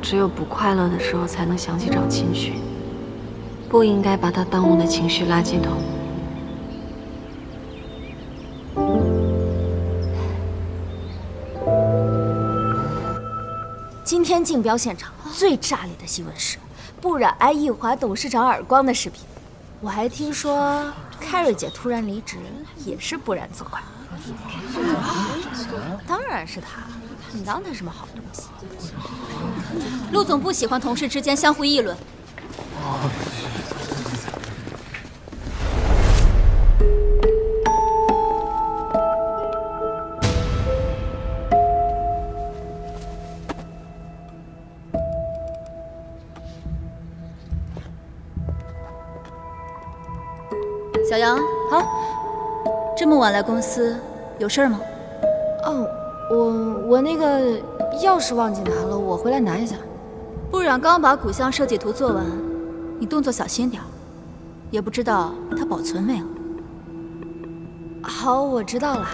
只有不快乐的时候才能想起找秦寻，不应该把他当我的情绪垃圾桶。今天竞标现场最炸裂的新闻是，不染挨易华董事长耳光的视频。我还听说凯瑞姐突然离职，也是不染责怪。当然是他，你当他什么好东西？陆总不喜欢同事之间相互议论。小杨啊，这么晚来公司，有事儿吗？哦，我那个钥匙忘记拿了，我回来拿一下。不然刚把古香设计图做完，你动作小心点儿，也不知道它保存没有。好，我知道了。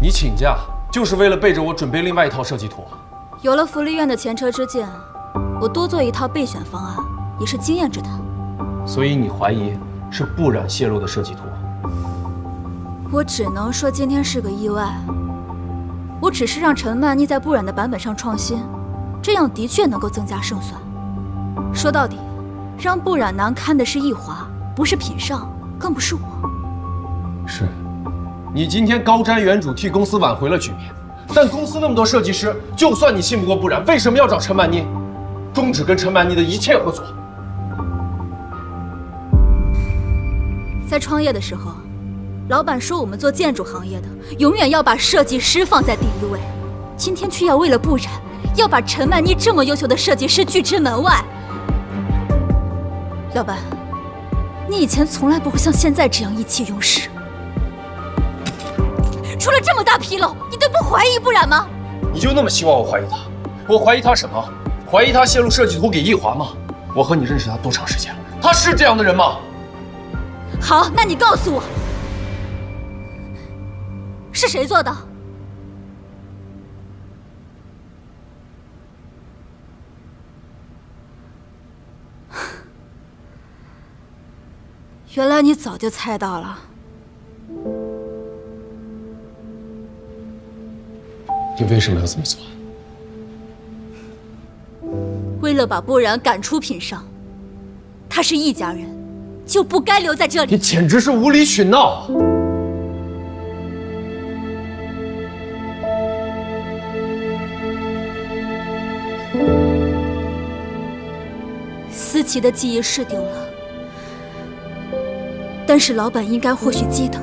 你请假就是为了背着我准备另外一套设计图？有了福利院的前车之鉴，我多做一套备选方案也是经验之谈。所以你怀疑是不染泄露的设计图？我只能说今天是个意外。我只是让陈曼妮在不染的版本上创新，这样的确能够增加胜算。说到底，让不染难堪的是易华，不是品尚，更不是我。是，你今天高瞻远瞩，替公司挽回了局面。但公司那么多设计师，就算你信不过不染，为什么要找陈曼妮？终止跟陈曼妮的一切合作。在创业的时候，老板说我们做建筑行业的，永远要把设计师放在第一位。今天却要为了不染，要把陈曼妮这么优秀的设计师拒之门外。老板，你以前从来不会像现在这样意气用事。出了这么大纰漏，你都不怀疑不染吗？你就那么希望我怀疑他？我怀疑他什么？怀疑他泄露设计图给易华吗？我和你认识他多长时间了？他是这样的人吗？好，那你告诉我，是谁做的？原来你早就猜到了。你为什么要这么做？为了把不染赶出品尚，他是易家人，就不该留在这里。你简直是无理取闹！思琪的记忆是丢了，但是老板应该或许记得，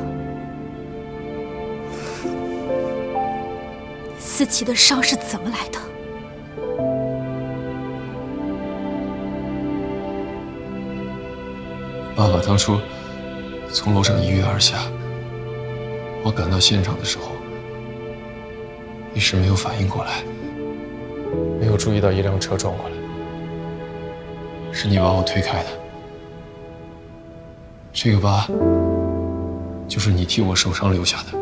思琪的伤是怎么来的。爸爸当初从楼上一跃而下，我赶到现场的时候，一时没有反应过来，没有注意到一辆车撞过来，是你把我推开的。这个疤就是你替我受伤留下的。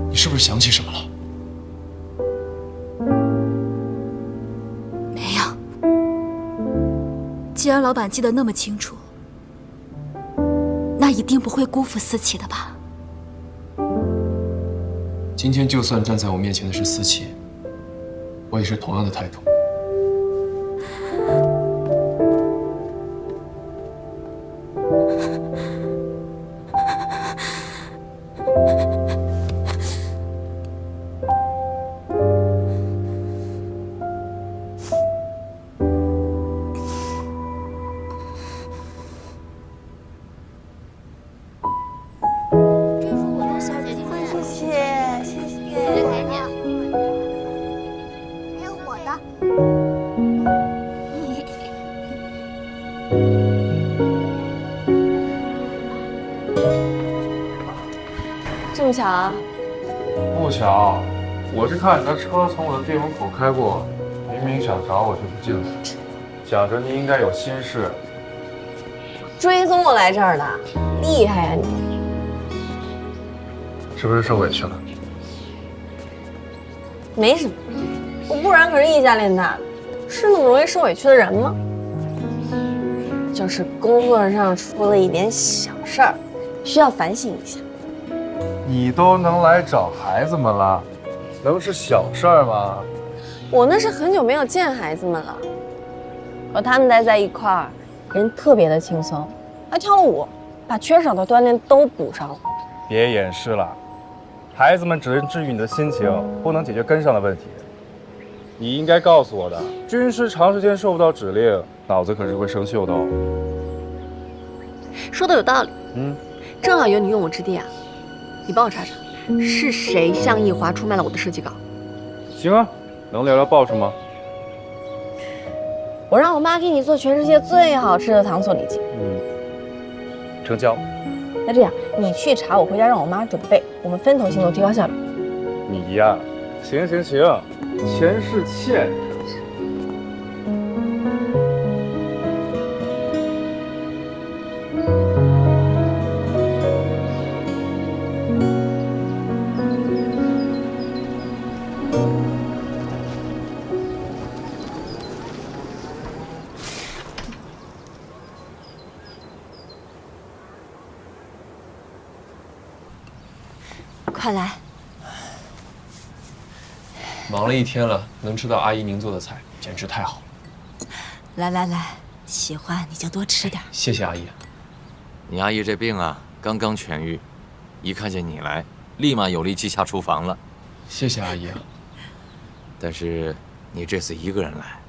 你是不是想起什么了？既然老板记得那么清楚，那一定不会辜负思琪的吧？今天就算站在我面前的是思琪，我也是同样的态度。这么巧啊？不巧，我是看你的车从我的店门口开过，明明想找我就不进来，想着你应该有心事，追踪我来这儿的，厉害呀你！是不是受委屈了？没什么，我不然可是易家练大的，是那么容易受委屈的人吗？就是工作上出了一点小事儿，需要反省一下。你都能来找孩子们了，能是小事儿吗？我那是很久没有见孩子们了，和他们待在一块儿，人特别的轻松，还跳了舞，把缺少的锻炼都补上了。别掩饰了，孩子们只能治愈你的心情，不能解决根上的问题。你应该告诉我的，军师长时间受不到指令，脑子可是会生锈的哦。说的有道理。正好有你用武之地啊，你帮我查查，是谁向易华出卖了我的设计稿？行啊，能聊聊报什么？我让我妈给你做全世界最好吃的糖醋里脊。成交。那这样，你去查，我回家让我妈准备，我们分头行动，提高效率。你呀，行，钱是欠。快来，忙了一天了，能吃到阿姨您做的菜，简直太好了。来，喜欢你就多吃点。谢谢阿姨。你阿姨这病啊，刚刚痊愈，一看见你来，立马有力气下厨房了。谢谢阿姨啊。但是你这次一个人来，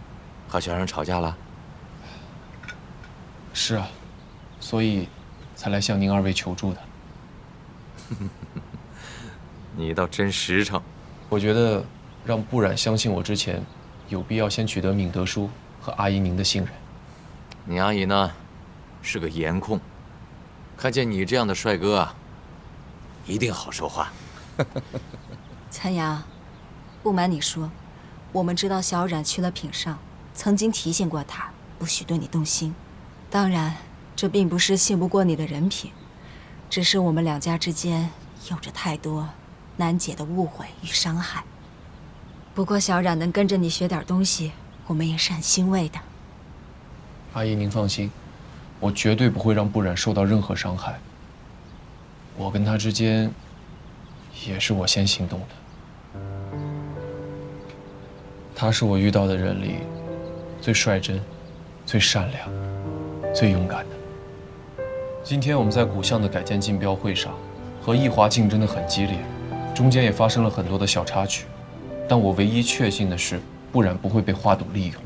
和小冉吵架了？是啊，所以才来向您二位求助的。你倒真实诚。我觉得让不染相信我之前，有必要先取得敏德叔和阿姨您的信任。你阿姨呢，是个颜控，看见你这样的帅哥啊，一定好说话。岑阳，不瞒你说，我们知道小冉去了品上，曾经提醒过他不许对你动心。当然，这并不是信不过你的人品，只是我们两家之间有着太多难解的误会与伤害。不过小冉能跟着你学点东西，我们也是很欣慰的。阿姨您放心，我绝对不会让不染受到任何伤害。我跟他之间，也是我先行动的。他是我遇到的人里最率真、最善良、最勇敢的。今天我们在古巷的改建竞标会上，和易华竞争得很激烈，中间也发生了很多的小插曲。但我唯一确信的是，不染不会被花朵利用，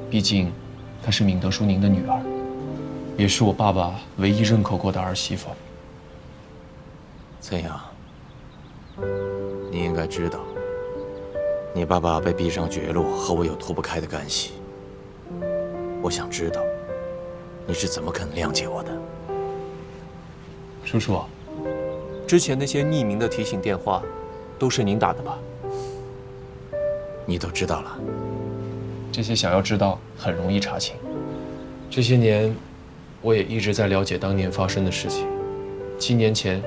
毕竟她是敏德叔您的女儿，也是我爸爸唯一认可过的儿媳妇。岑阳，你应该知道，你爸爸被逼上绝路和我有脱不开的干系。我想知道，你是怎么肯谅解我的？叔叔，之前那些匿名的提醒电话，都是您打的吧？你都知道了。这些想要知道很容易查清。这些年，我也一直在了解当年发生的事情。7年前，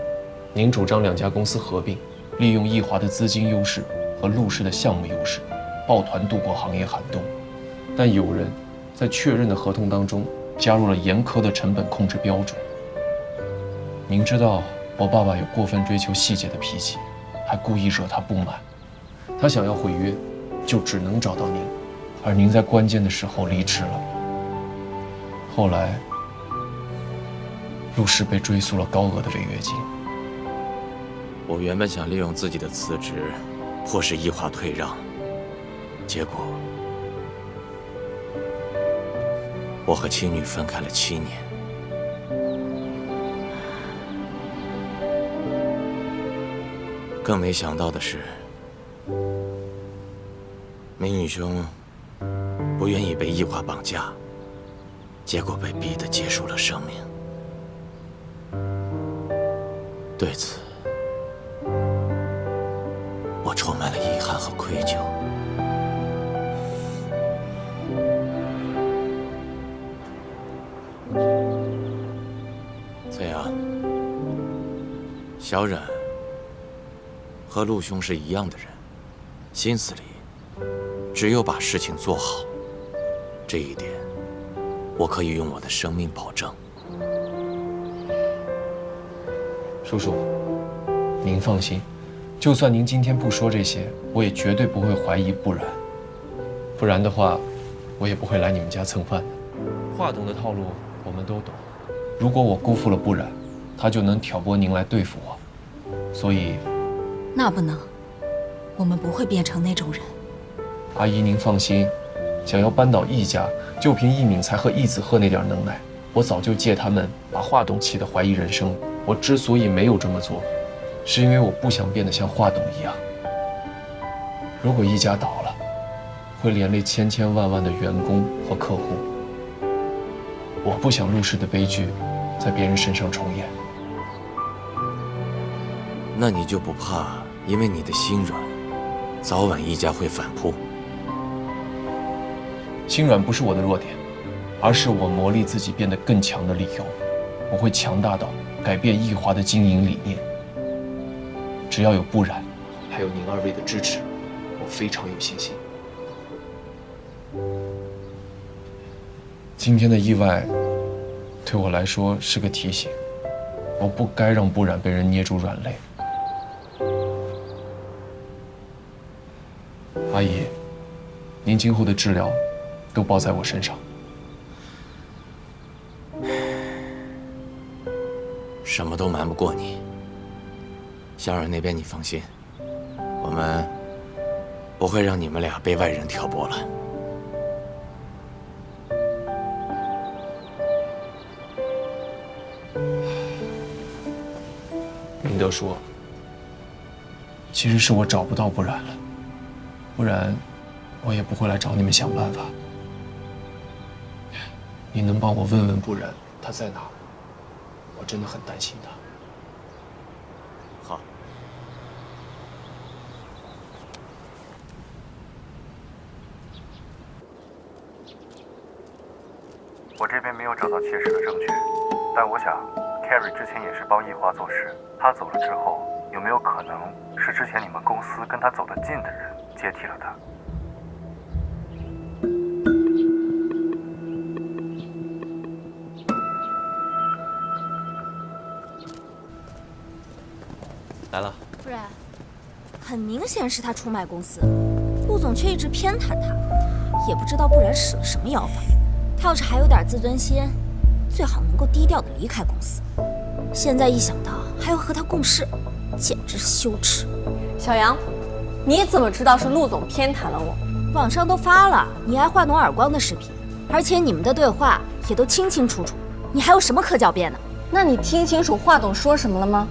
您主张两家公司合并，利用易华的资金优势和陆氏的项目优势，抱团度过行业寒冬。但有人在确认的合同当中加入了严苛的成本控制标准。您知道我爸爸有过分追求细节的脾气，还故意惹他不满。他想要毁约，就只能找到您，而您在关键的时候离职了。后来，陆氏被追诉了高额的违约金。我原本想利用自己的辞职，迫使易华退让，结果我和妻女分开了7年。更没想到的是，明宇兄不愿意被易华绑架，结果被逼得结束了生命。对此，我充满了遗憾和愧疚。小冉和陆兄是一样的人，心思里只有把事情做好，这一点我可以用我的生命保证。叔叔，您放心，就算您今天不说这些，我也绝对不会怀疑不然。不然的话，我也不会来你们家蹭饭的。华董的套路我们都懂，如果我辜负了不然，他就能挑拨您来对付我。所以，那不能，我们不会变成那种人。阿姨您放心，想要扳倒易家，就凭易敏才和易子鹤那点能耐，我早就借他们把华董气得怀疑人生。我之所以没有这么做，是因为我不想变得像华董一样。如果易家倒了，会连累千千万万的员工和客户。我不想陆氏的悲剧在别人身上重演。那你就不怕因为你的心软，早晚易家会反扑？心软不是我的弱点，而是我磨砺自己变得更强的理由。我会强大到改变易华的经营理念。只要有不然，还有您二位的支持，我非常有信心。今天的意外，对我来说是个提醒，我不该让不然被人捏住软肋。阿姨，您今后的治疗都包在我身上。什么都瞒不过你。小冉那边你放心，我们不会让你们俩被外人挑拨了。明德说，其实是我找不到不然了，不然我也不会来找你们想办法。你能帮我问问不然他在哪？我真的很担心他。好。我这边没有找到切实的证据，但我想 Carrie 之前也是帮易华做事，他走了之后，有没有可能是之前你们公司跟他走得近的人接替了他？来了。不然，很明显是他出卖公司，陆总却一直偏袒他，也不知道不然使了什么妖法。他要是还有点自尊心，最好能够低调的离开公司。现在一想到还要和他共事，简直羞耻。小杨，你怎么知道是陆总偏袒了我？网上都发了你挨华董耳光的视频，而且你们的对话也都清清楚楚，你还有什么可狡辩的？那你听清楚华董说什么了吗？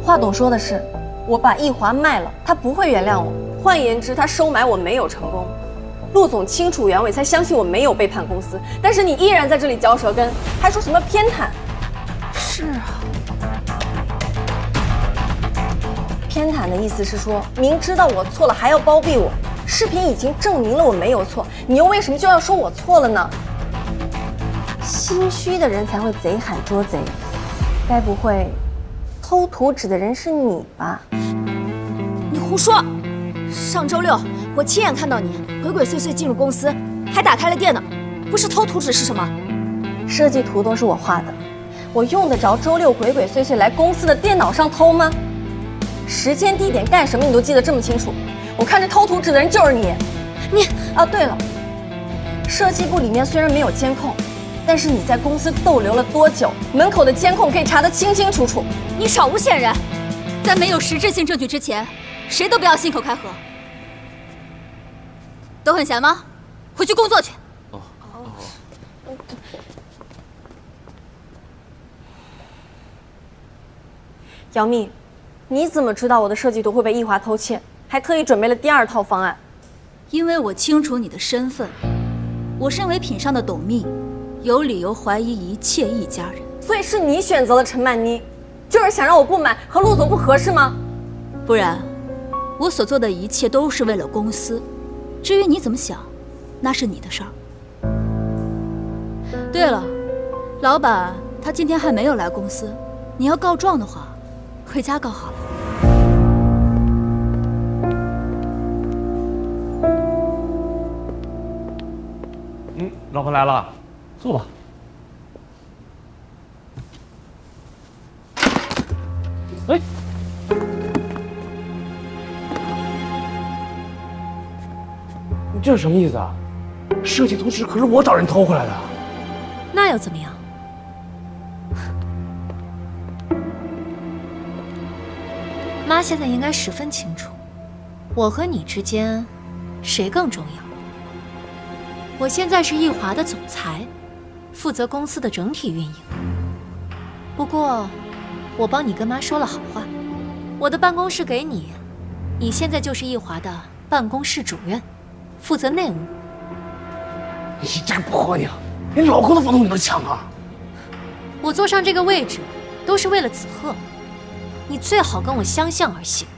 华董说的是，我把易华卖了，他不会原谅我。换言之，他收买我没有成功。陆总清楚原委，才相信我没有背叛公司。但是你依然在这里嚼舌根，还说什么偏袒？是啊，偏袒的意思是说，明知道我错了还要包庇我。视频已经证明了我没有错，你又为什么就要说我错了呢？心虚的人才会贼喊捉贼，该不会偷图纸的人是你吧？你胡说！上周六我亲眼看到你鬼鬼祟祟进入公司，还打开了电脑，不是偷图纸是什么？设计图都是我画的，我用得着周六鬼鬼祟祟来公司的电脑上偷吗？时间地点干什么你都记得这么清楚，我看这偷图纸的人就是你。啊，对了，设计部里面虽然没有监控，但是你在公司逗留了多久，门口的监控可以查得清清楚楚。你少诬陷人！在没有实质性证据之前，谁都不要信口开河。都很闲吗？回去工作去。杨幂，你怎么知道我的设计图会被易华偷窃，还特意准备了第二套方案？因为我清楚你的身份，我身为品上的董秘，有理由怀疑一切易家人。所以是你选择了陈曼妮，就是想让我不满，和陆总不合适吗？不然，我所做的一切都是为了公司。至于你怎么想，那是你的事儿。对了，老板他今天还没有来公司，你要告状的话，回家告好了。老婆来了，坐吧。哎，你这是什么意思啊？设计图纸可是我找人偷回来的。那又怎么样？妈现在应该十分清楚，我和你之间谁更重要。我现在是易华的总裁，负责公司的整体运营。不过，我帮你跟妈说了好话，我的办公室给你，你现在就是易华的办公室主任，负责内务。你这个不合理啊！连老公的房东你能抢啊？我坐上这个位置，都是为了子赫。你最好跟我相向而行，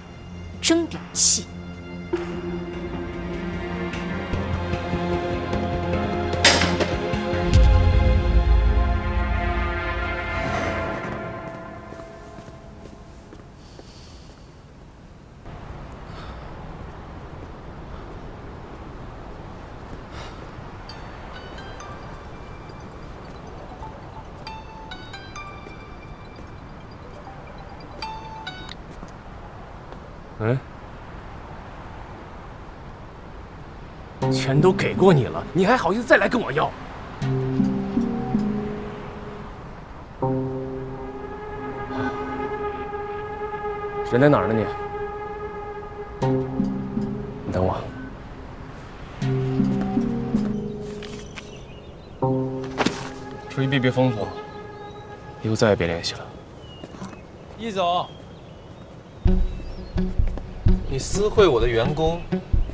争点气。钱都给过你了，你还好意思再来跟我要？人在哪儿呢你？你等我。注意避避风头，以后再也别联系了。易总，你私会我的员工，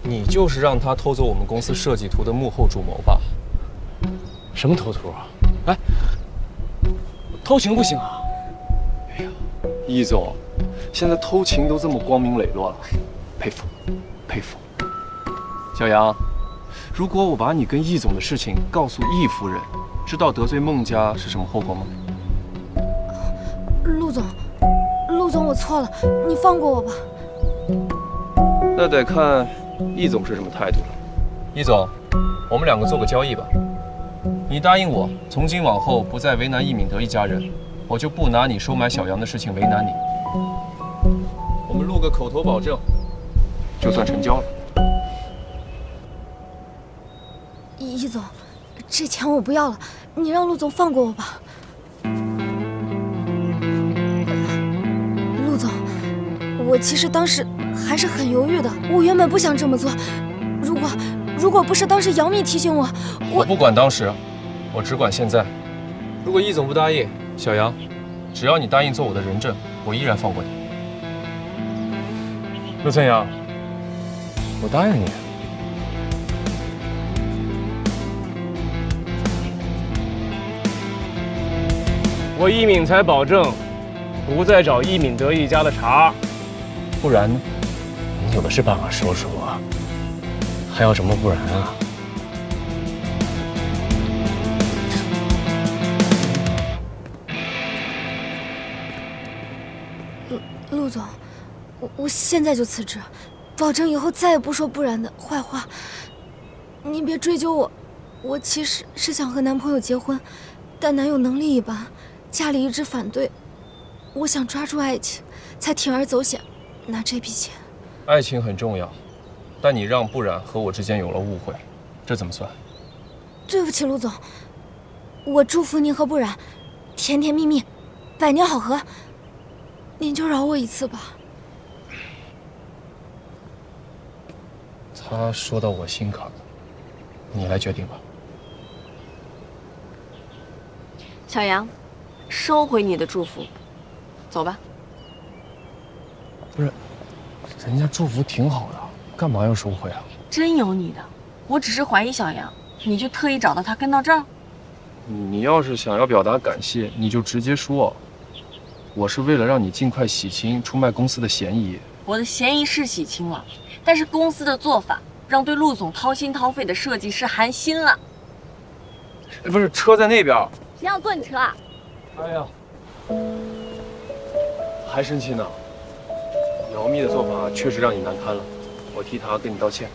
你就是让他偷走我们公司设计图的幕后主谋吧？什么偷图啊？哎，偷情不行啊！哎呀，易总，现在偷情都这么光明磊落了，佩服，佩服。小杨，如果我把你跟易总的事情告诉易夫人，知道得罪孟家是什么后果吗？陆总，我错了，你放过我吧。那得看易总是什么态度了。易总，我们两个做个交易吧。你答应我，从今往后不再为难易敏德一家人，我就不拿你收买小杨的事情为难你。我们录个口头保证，就算成交了。易总，这钱我不要了，你让陆总放过我吧。陆总，我其实当时还是很犹豫的，我原本不想这么做。如果不是当时杨幂提醒我，我不管当时，我只管现在。如果易总不答应，小杨，只要你答应做我的人证，我依然放过你。陆晨阳，我答应你。我易敏才保证，不再找易敏德一家的茬。不然呢？你有的是办法说说我，还要什么不然啊？陆总，我现在就辞职，保证以后再也不说不然的坏话。您别追究我，我其实是想和男朋友结婚，但男友能力一般，家里一直反对。我想抓住爱情，才铤而走险，拿这笔钱。爱情很重要，但你让不染和我之间有了误会，这怎么算？对不起，陆总，我祝福您和不染甜甜蜜蜜，百年好合。您就饶我一次吧。他说到我心坎了，你来决定吧。小杨，收回你的祝福，走吧。不是，人家祝福挺好的，干嘛要收回啊？真有你的，我只是怀疑小杨，你就特意找到他跟到这儿？你要是想要表达感谢，你就直接说。我是为了让你尽快洗清出卖公司的嫌疑。我的嫌疑是洗清了，但是公司的做法让对陆总掏心掏肺的设计师寒心了。不是，车在那边。谁要坐你车啊？哎呀，还生气呢？姚蜜的做法确实让你难堪了，我替她跟你道歉。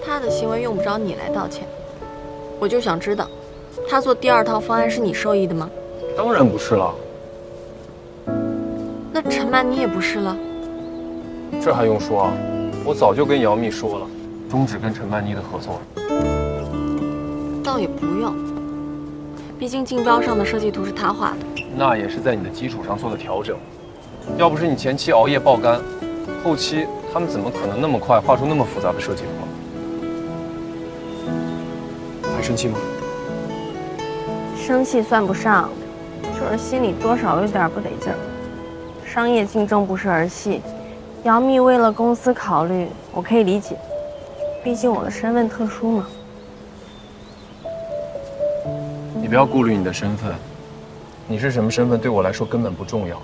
他的行为用不着你来道歉，我就想知道，他做第2套方案是你授意的吗？当然不是了，那陈曼妮也不是了。这还用说啊？我早就跟姚蜜说了，终止跟陈曼妮的合作。倒也不用，毕竟竞标上的设计图是他画的。那也是在你的基础上做的调整。要不是你前期熬夜爆肝，后期他们怎么可能那么快画出那么复杂的设计图？还生气吗？生气算不上，就是心里多少有点不得劲儿。商业竞争不是儿戏，姚蜜为了公司考虑，我可以理解，毕竟我的身份特殊嘛。你不要顾虑你的身份，你是什么身份对我来说根本不重要，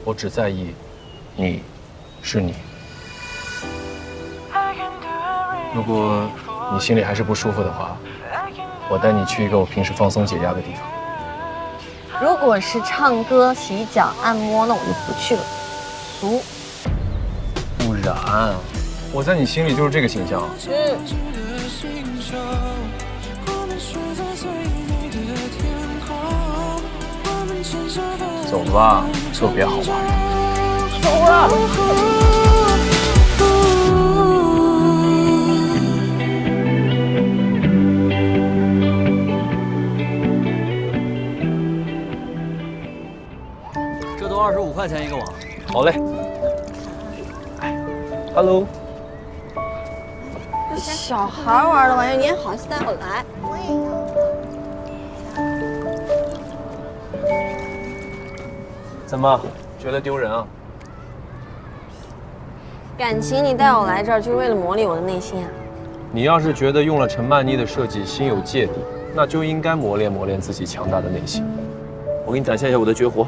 我只在意你是你。如果你心里还是不舒服的话，我带你去一个我平时放松解压的地方。如果是唱歌、洗脚、按摩，那我就不去了，俗。不然，我在你心里就是这个形象。走吧，特别好玩。走了。这都25块钱一个网。好嘞。Hello。这小孩玩的玩意，你也好意思带我来？怎么，觉得丢人啊？感情你带我来这儿，就是为了磨砺我的内心啊？你要是觉得用了陈曼妮的设计心有芥蒂，那就应该磨练磨练自己强大的内心。我给你展现一下我的绝活。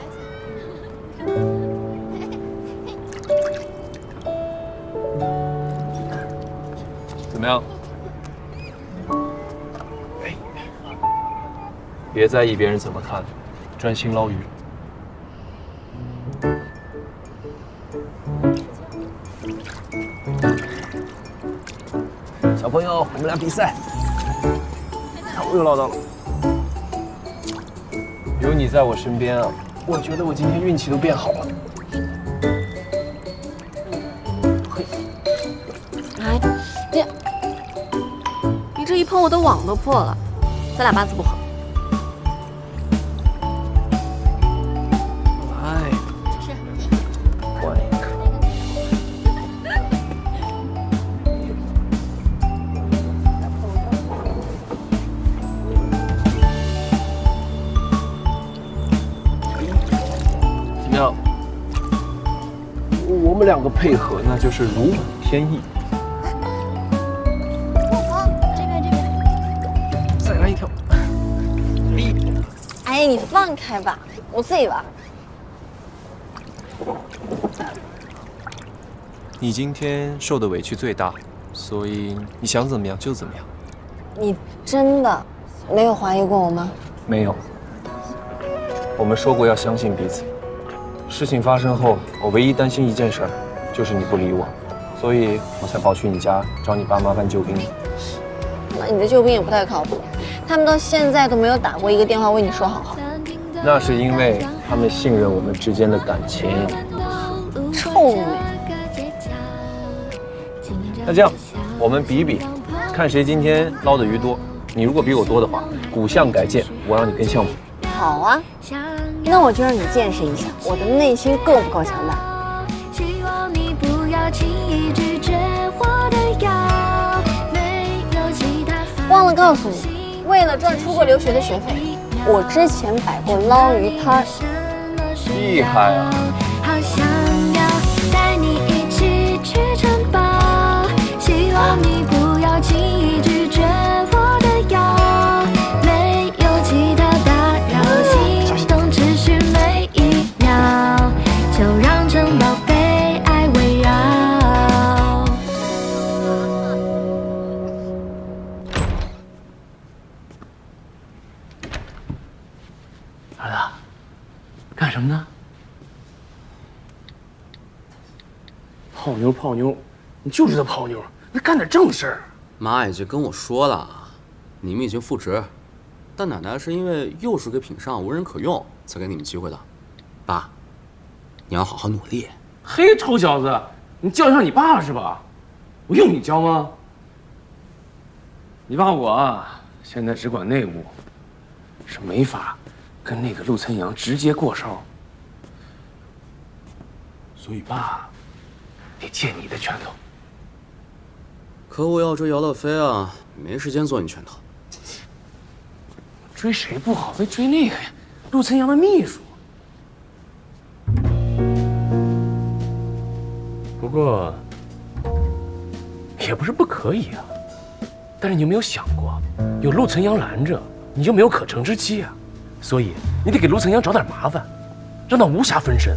怎么样？哎，别在意别人怎么看，专心捞鱼。小朋友，我们俩比赛。我又唠叨了。有你在我身边啊，我觉得我今天运气都变好了。哎，你这一碰，我的网都破了，咱俩八字不合。哎，是。换一个。怎么样？我们两个配合，那就是如虎添翼。这边。再来一条。哎，你放开吧，我自己玩。你今天受的委屈最大，所以你想怎么样就怎么样。你真的没有怀疑过我吗？没有。我们说过要相信彼此。事情发生后，我唯一担心一件事，就是你不理我，所以我才跑去你家找你爸妈搬救兵。那你的救兵也不太靠谱，他们到现在都没有打过一个电话为你说好。那是因为他们信任我们之间的感情。臭美。那这样，我们比比，看谁今天捞的鱼多。你如果比我多的话，骨相改建，我让你跟项目。好啊，那我就让你见识一下我的内心够不够强大。忘了告诉你，为了赚出国留学的学费，我之前摆过捞鱼摊儿。厉害啊！好想要带你一起去城堡，希望你不要轻易拒绝我的邀，没有其他打扰，心动持续每一秒，就让城堡被爱围绕。儿子，干什么呢？泡妞泡妞，你就知道泡妞，你干点正事儿。妈已经跟我说了，你们已经复职，但奶奶是因为幼师给品上无人可用，才给你们机会的。爸，你要好好努力。嘿，臭小子，你叫上你爸是吧？我用你教吗？你爸我啊，现在只管内务，是没法跟那个陆岑阳直接过梢，所以爸得借你的拳头。可我要追姚乐飞啊，没时间做你拳头。追谁不好，非追那个呀？陆岑阳的秘书。不过，也不是不可以啊。但是你有没有想过，有陆岑阳拦着，你就没有可乘之机啊？所以你得给陆岑阳找点麻烦，让他无暇分身。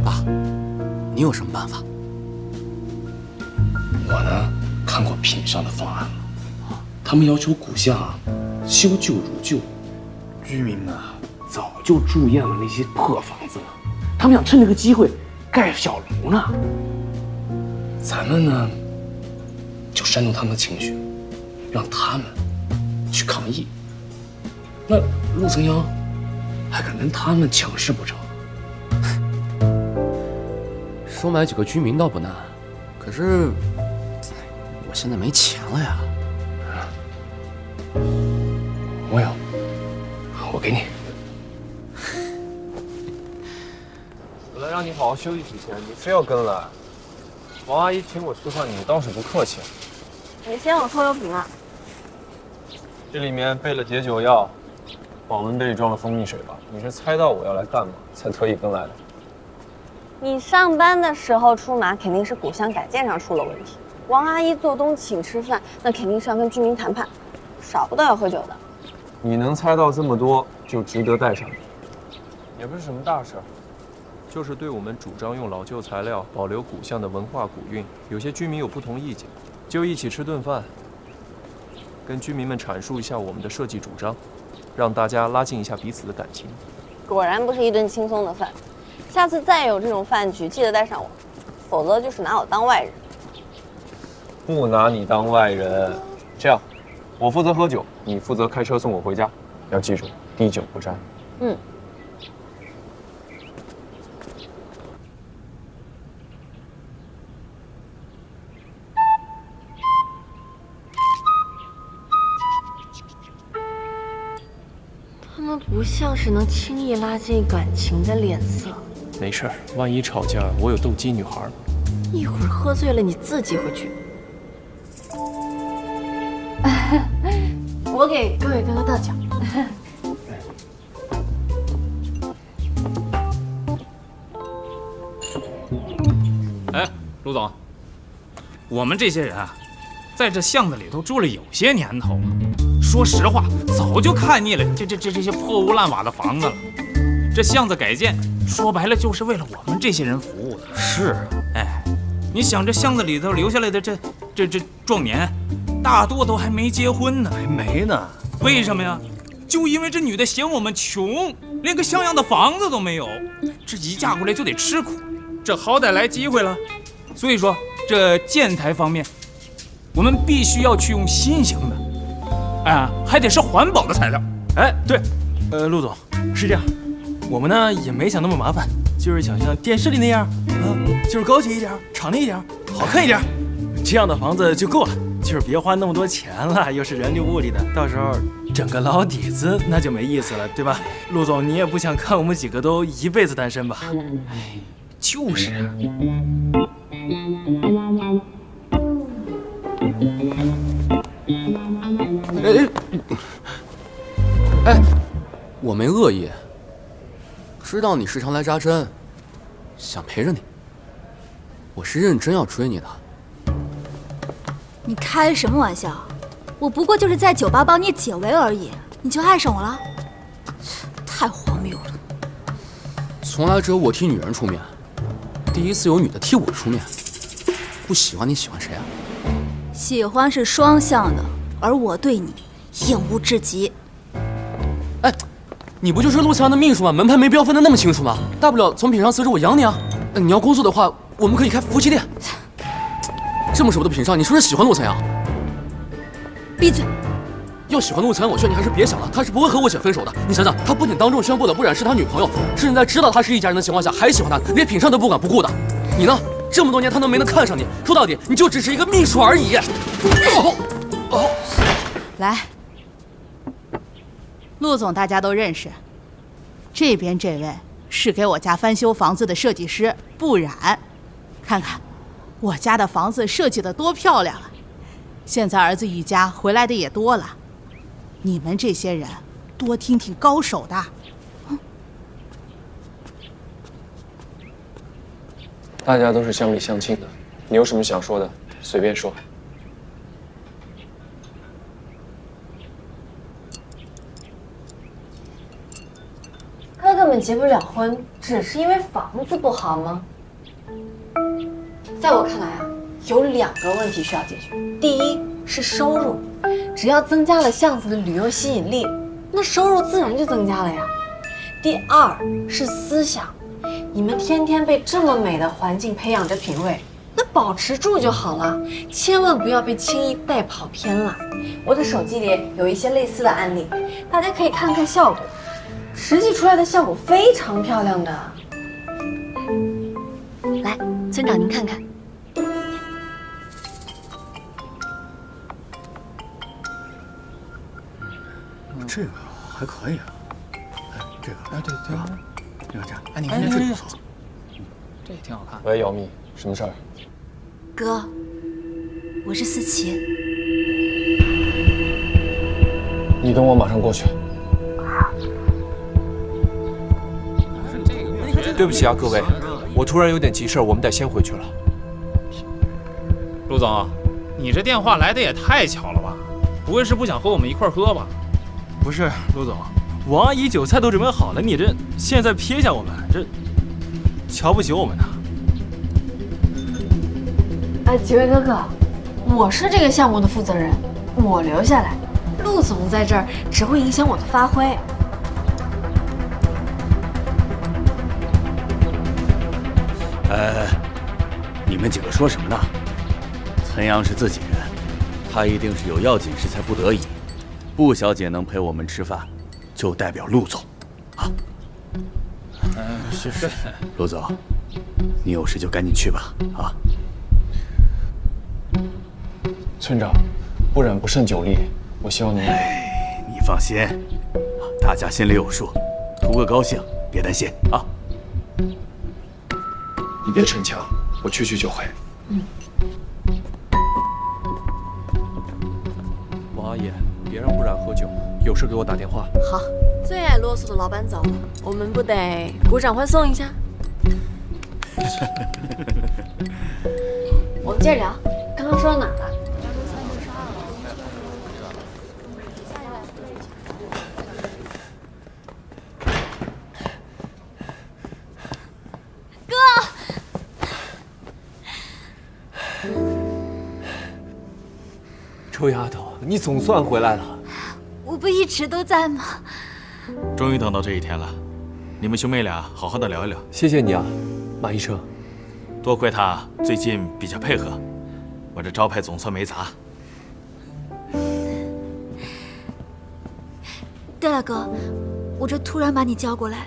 爸，你有什么办法？我呢，看过品上的方案了，他们要求古巷修旧如旧，居民们早就住厌了那些破房子了，他们想趁这个机会盖小楼呢。咱们呢，就煽动他们的情绪，让他们去抗议。那陆岑阳还敢跟他们抢势不成？收买几个居民倒不难，可是我现在没钱了呀。我有，我给你。本来让你好好休息几天，你非要跟来。王阿姨请我吃饭，你倒是不客气。你先往拖油瓶啊。这里面备了解酒药，保温杯里装了蜂蜜水吧？你是猜到我要来干嘛，才特意跟来的？你上班的时候出马，肯定是古巷改建上出了问题。王阿姨做东请吃饭，那肯定是要跟居民谈判，少不得要喝酒的。你能猜到这么多，就值得带上你。也不是什么大事儿，就是对我们主张用老旧材料保留古巷的文化古韵，有些居民有不同意见，就一起吃顿饭，跟居民们阐述一下我们的设计主张，让大家拉近一下彼此的感情。果然不是一顿轻松的饭。下次再有这种饭局，记得带上我，否则就是拿我当外人。不拿你当外人。这样，我负责喝酒，你负责开车送我回家。要记住，滴酒不沾。嗯。他们不像是能轻易拉近感情的脸色。没事儿，万一吵架，我有斗鸡女孩。一会儿喝醉了，你自己回去。我给各位哥哥倒酒。哎，陆总，我们这些人啊，在这巷子里头住了有些年头了。说实话，早就看腻了这些破屋烂瓦的房子了。这巷子改建，说白了就是为了我们这些人服务的。是，哎，你想这巷子里头留下来的这壮年，大多都还没结婚呢，还没呢。为什么呀？就因为这女的嫌我们穷，连个像样的房子都没有，这一嫁过来就得吃苦。这好歹来机会了，所以说这建材方面，我们必须要去用新型的，还得是环保的材料。哎，对，陆总是这样，我们呢也没想那么麻烦，就是想像电视里那样，就是高级一点，敞亮一点，好看一点，这样的房子就够了。就是别花那么多钱了，又是人力物力的，到时候整个老底子那就没意思了，对吧？陆总，你也不想看我们几个都一辈子单身吧？哎，就是啊。哎，我没恶意，知道你时常来扎针，想陪着你。我是认真要追你的。你开什么玩笑？我不过就是在酒吧帮你解围而已，你就爱上我了？太荒谬了！从来只有我替女人出面，第一次有女的替我出面。不喜欢你喜欢谁啊？喜欢是双向的，而我对你厌恶至极。哎，你不就是陆强的秘书吗？门牌没标分的那么清楚吗？大不了从品上辞职，我养你啊。你要工作的话，我们可以开夫妻店。这么舍不得品上，你是不是喜欢陆晨阳？闭嘴！要喜欢陆晨，我劝你还是别想了，他是不会和我姐分手的。你想想，他不仅当众宣布了不染是他女朋友，甚至在知道他是一家人的情况下还喜欢他，连品上都不管不顾的。你呢？这么多年他都没能看上你，说到底你就只是一个秘书而已。来，陆总大家都认识，这边这位是给我家翻修房子的设计师不染，看看我家的房子设计得多漂亮啊！现在儿子一家回来的也多了，你们这些人多听听高手的。大家都是乡里乡亲的，你有什么想说的，随便说。哥哥们结不了婚，只是因为房子不好吗？在我看来啊，有2个问题需要解决。第一是收入，只要增加了巷子的旅游吸引力，那收入自然就增加了呀。第二是思想，你们天天被这么美的环境培养着品味，那保持住就好了，千万不要被轻易带跑偏了。我的手机里有一些类似的案例，大家可以看看效果，实际出来的效果非常漂亮的。来，村长您看看。这个还可以啊，这个对对吧？这个你看这不错，这也挺好看。喂，姚蜜，什么事儿？哥，我是思琪。你等我马上过去。对不起啊，各位，我突然有点急事，我们得先回去了。陆总，你这电话来的也太巧了吧？不会是不想和我们一块喝吧？不是，陆总，王阿姨酒菜都准备好了，你这现在撇下我们，这瞧不起我们呢？几位哥哥，我是这个项目的负责人，我留下来，陆总在这儿只会影响我的发挥。你们几个说什么呢？岑阳是自己人，他一定是有要紧事才不得已。布小姐能陪我们吃饭，就代表陆总，啊。是。陆总，你有事就赶紧去吧，啊。村长，不染不胜酒力，我希望你。你放心，大家心里有数，图个高兴，别担心啊。你别逞强，我去就回。王阿姨，别让不染喝酒，有事给我打电话。好，最爱啰嗦的老板走了，我们不得鼓掌欢送一下？我们接着聊，刚刚说到哪儿了？臭丫头，你总算回来了。我不一直都在吗？终于等到这一天了，你们兄妹俩好好的聊一聊。谢谢你啊，马医生。多亏他最近比较配合，我这招牌总算没砸。对了，哥，我这突然把你叫过来，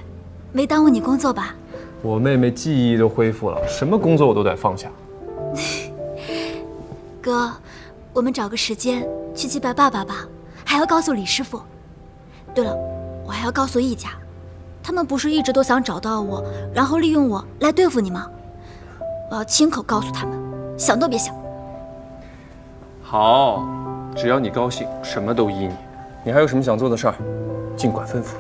没耽误你工作吧？我妹妹记忆都恢复了，什么工作我都得放下。哥，我们找个时间去祭拜爸爸吧，还要告诉李师傅。对了，我还要告诉易家，他们不是一直都想找到我，然后利用我来对付你吗？我要亲口告诉他们，想都别想。好，只要你高兴，什么都依你。你还有什么想做的事儿，尽管吩咐。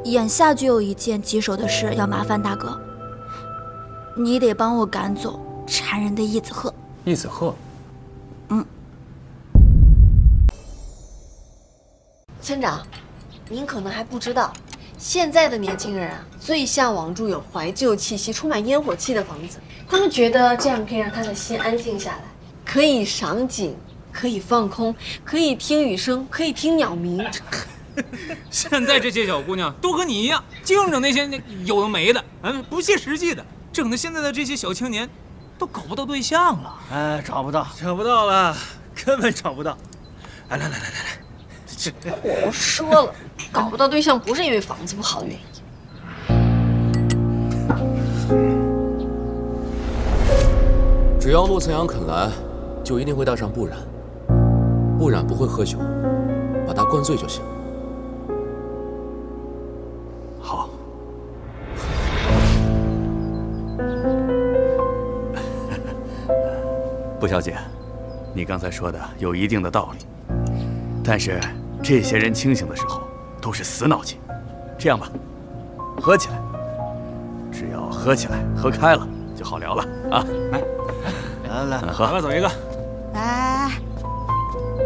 眼下就有一件棘手的事要麻烦大哥，你得帮我赶走缠人的易子鹤。易子鹤。村长，您可能还不知道，现在的年轻人啊，最向往住有怀旧气息、充满烟火气的房子。他们觉得这样可以让他的心安静下来，可以赏景，可以放空，可以听雨声，可以听鸟鸣。现在这些小姑娘都和你一样，净整那些有的没的，不切实际的，整的现在的这些小青年都搞不到对象了。哎，找不到了，根本找不到。哎，来，这我说了，搞不到对象不是因为房子不好的原因。只要陆晨阳肯来，就一定会带上不染。不染不会喝酒，把他灌醉就行。好。布小姐，你刚才说的有一定的道理，但是这些人清醒的时候都是死脑筋。这样吧，喝起来，只要喝起来，喝开了就好聊了啊！来，喝，来，走一个。来，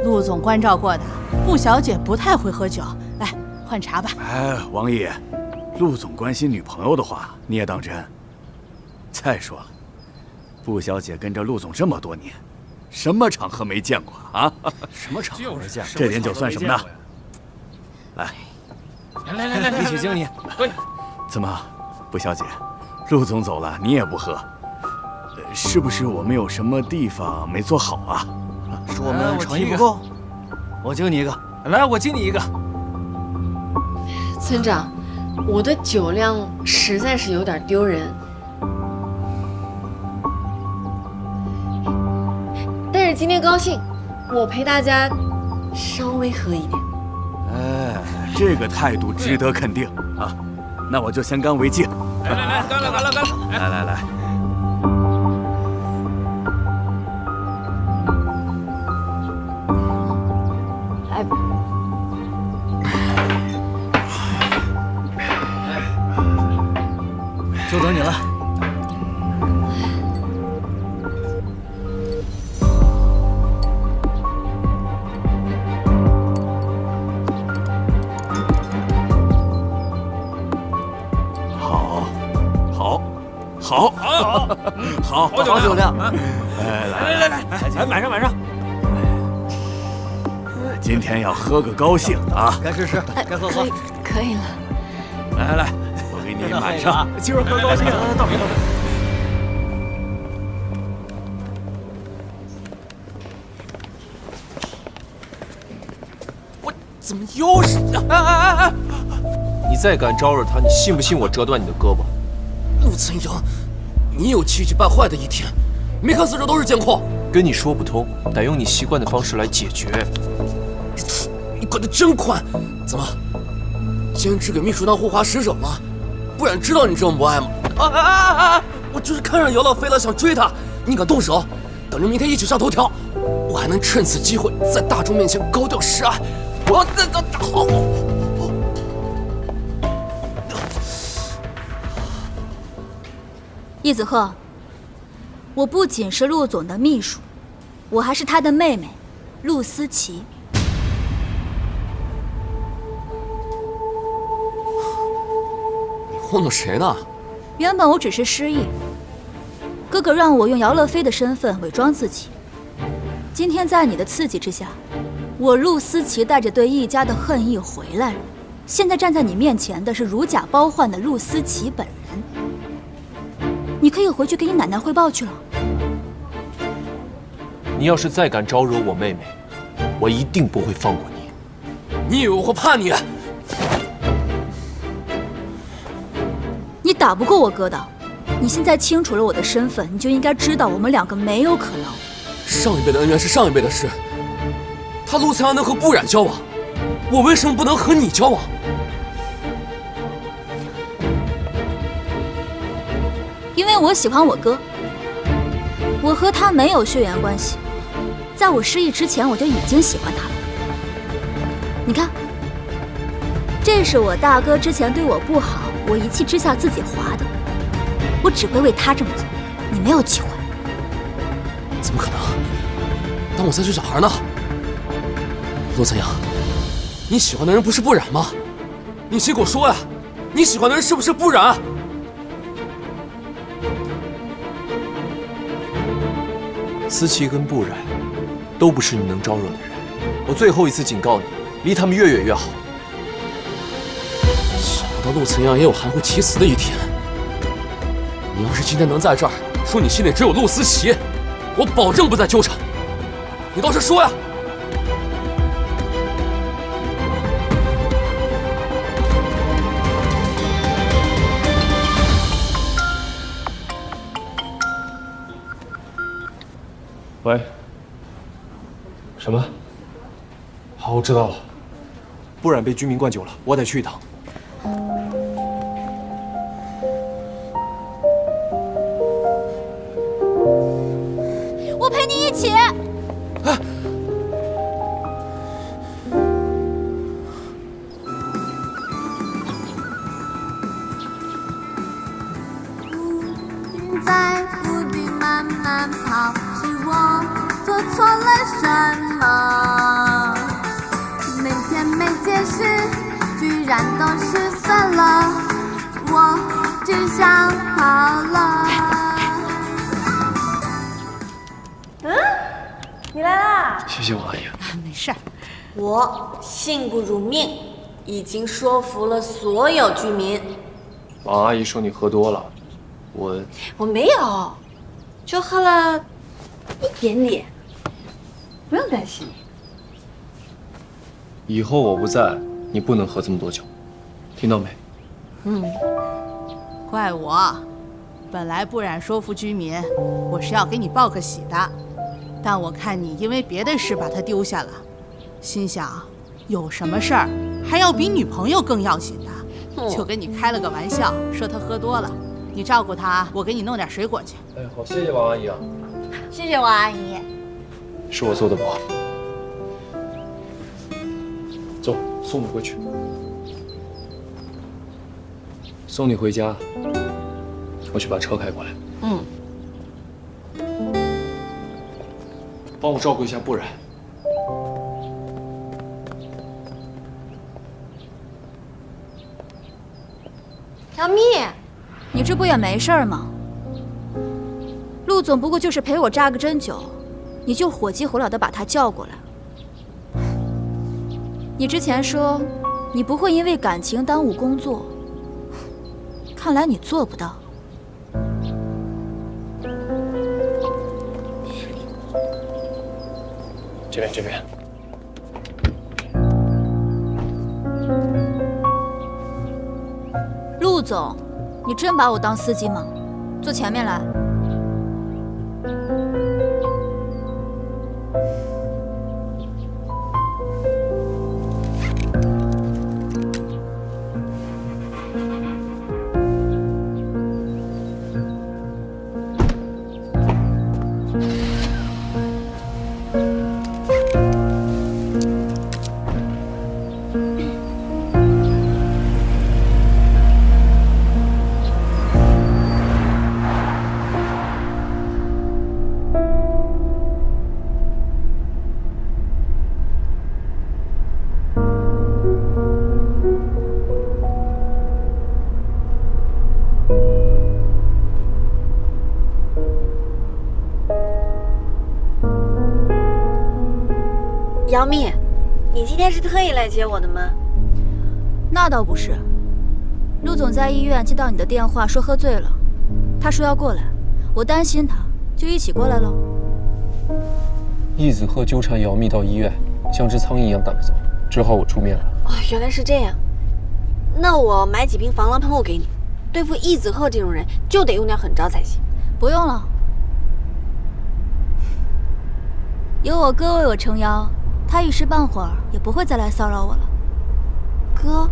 陆总关照过的，布小姐不太会喝酒。来，换茶吧。哎，王爷，陆总关心女朋友的话你也当真？再说了，布小姐跟着陆总这么多年，什么场合没见过啊？什么场合没见过？这点酒算什么呢？来，一起敬你。怎么，布小姐，陆总走了你也不喝？是不是我们有什么地方没做好啊？是我们诚意不够？我敬你一个。来，我敬你一个。村长，我的酒量实在是有点丢人，但是今天高兴，我陪大家稍微喝一点。哎，这个态度值得肯定啊！那我就先干为敬。来，干了！来。就等你了。好酒量。来，满上。今天要喝个高兴啊！该吃，该喝。可以了。来，我给你满上。今儿喝高兴，倒杯。我怎么又是？哎！你再敢招惹他，你信不信我折断你的胳膊？陆晨阳，你有气急败坏的一天，没看四周都是监控。跟你说不通，得用你习惯的方式来解决。你管得真宽，怎么兼职给秘书当护花使者吗？不然知道你这么不爱吗？我就是看上姚老飞了，想追他，你敢动手？等着明天一起上头条，我还能趁此机会在大众面前高调示爱。我好。易子鹤，我不仅是陆总的秘书，我还是他的妹妹，陆思琪。你糊弄谁呢？原本我只是失忆，哥哥让我用姚乐飞的身份伪装自己。今天在你的刺激之下，我陆思琪带着对易家的恨意回来了。现在站在你面前的是如假包换的陆思琪本人。你可以回去给你奶奶汇报去了。你要是再敢招惹我妹妹，我一定不会放过你。你以为我会怕你？你打不过我哥的。你现在清楚了我的身份，你就应该知道我们两个没有可能。上一辈的恩怨是上一辈的事。他陆晨阳能和不染交往，我为什么不能和你交往？因为我喜欢我哥，我和他没有血缘关系，在我失忆之前我就已经喜欢他了。你看，这是我大哥之前对我不好，我一气之下自己划的，我只会为他这么做，你没有机会。怎么可能？当我3岁小孩呢？陆晨阳，你喜欢的人不是不染吗？你先给我说呀，你喜欢的人是不是不染？思琪跟不染都不是你能招惹的人，我最后一次警告你，离他们越远越好。想不到陆晨阳也有含糊其辞的一天。你要是今天能在这儿说你心里只有陆思琪，我保证不再纠缠。你倒是说呀！喂，什么？好，我知道了。不然被居民灌酒了，我得去一趟。我陪你一起。在屋顶慢慢跑，是我做错了什么？每天每件事居然都失算了，我只想好了。你来啦！谢谢王阿姨。没事儿。我信不如命，已经说服了所有居民。王阿姨说你喝多了，我没有，就喝了一点点，不用担心。以后我不在，你不能喝这么多酒，听到没？怪我，本来不染说服居民，我是要给你报个喜的，但我看你因为别的事把他丢下了，心想有什么事儿还要比女朋友更要紧的，就跟你开了个玩笑，说他喝多了。你照顾他，我给你弄点水果去。哎，好，谢谢王阿姨啊。谢谢王阿姨。是我做的不好。走，送你回去。送你回家，我去把车开过来。帮我照顾一下不然。小蜜。你这不也没事儿吗？陆总不过就是陪我扎个针灸，你就火急火燎地把他叫过来。你之前说你不会因为感情耽误工作，看来你做不到。这边。陆总。你真把我当司机吗？坐前面来。杨幂，你今天是特意来接我的吗？那倒不是，陆总在医院接到你的电话，说喝醉了，他说要过来，我担心他，就一起过来了。易子鹤纠缠姚蜜到医院，像只苍蝇一样赶不走，只好我出面了。哦，原来是这样。那我买几瓶防狼喷雾给你，对付易子鹤这种人就得用点狠招才行。不用了，有我哥为我撑腰。他一时半会儿也不会再来骚扰我了。哥，